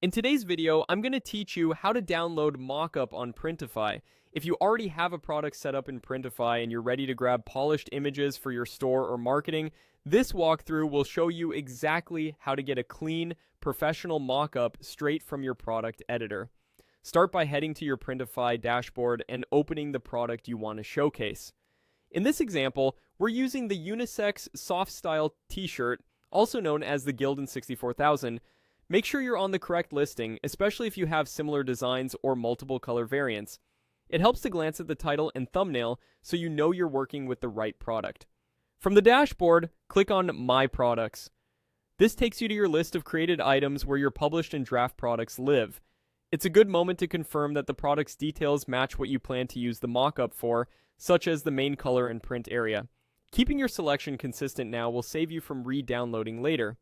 In today's video, I'm going to teach you how to download Mockup on Printify. If you already have a product set up in Printify and you're ready to grab polished images for your store or marketing, this walkthrough will show you exactly how to get a clean, professional mockup straight from your product editor. Start by heading to your Printify dashboard and opening the product you want to showcase. In this example, we're using the unisex soft style t-shirt, also known as the Gildan 64000. Make sure you're on the correct listing, especially if you have similar designs or multiple color variants. It helps to glance at the title and thumbnail so you know you're working with the right product. From the dashboard, click on My Products. This takes you to your list of created items where your published and draft products live. It's a good moment to confirm that the product's details match what you plan to use the mockup for, such as the main color and print area. Keeping your selection consistent now will save you from re-downloading later.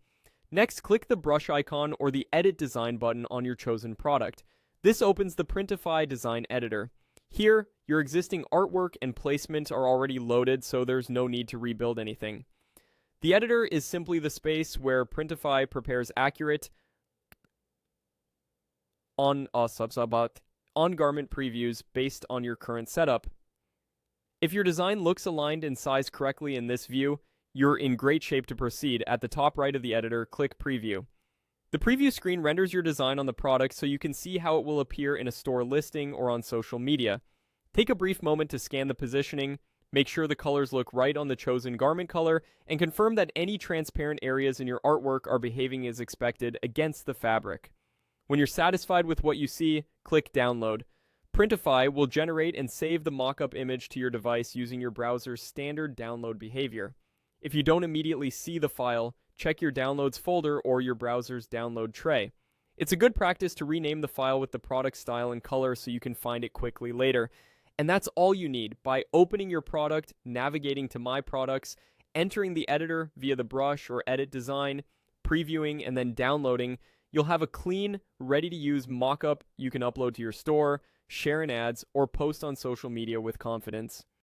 Next, click the brush icon or the Edit Design button on your chosen product. This opens the Printify Design Editor. Here, your existing artwork and placement are already loaded, so there's no need to rebuild anything. The editor is simply the space where Printify prepares accurate on-garment previews based on your current setup. If your design looks aligned and sized correctly in this view, you're in great shape to proceed. At the top right of the editor, click Preview. The preview screen renders your design on the product so you can see how it will appear in a store listing or on social media. Take a brief moment to scan the positioning, make sure the colors look right on the chosen garment color, and confirm that any transparent areas in your artwork are behaving as expected against the fabric. When you're satisfied with what you see, click Download. Printify will generate and save the mockup image to your device using your browser's standard download behavior. If you don't immediately see the file, check your downloads folder or your browser's download tray. It's a good practice to rename the file with the product style and color so you can find it quickly later. And that's all you need. By opening your product, navigating to My Products, entering the editor via the brush or edit design, previewing, and then downloading, you'll have a clean, ready-to-use mockup you can upload to your store, share in ads, or post on social media with confidence.